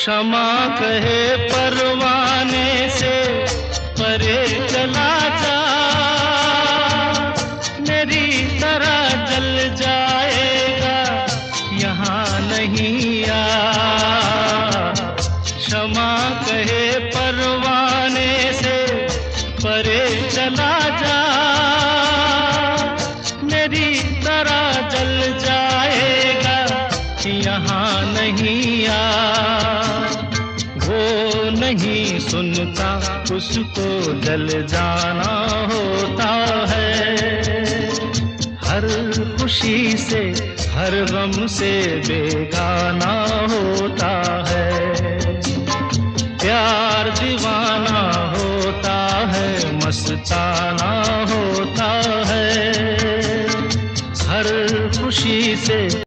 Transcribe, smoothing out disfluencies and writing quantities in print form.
क्षमा कहे परवाने से परे चला जा, मेरी तरह जल जाएगा यहाँ नहीं आ। क्षमा कहे परवाने से परे चला जा, मेरी तरह जल जाएगा यहाँ नहीं आ। वो नहीं सुनता उसको जल जाना होता है, हर खुशी से हर गम से बेगाना होता है।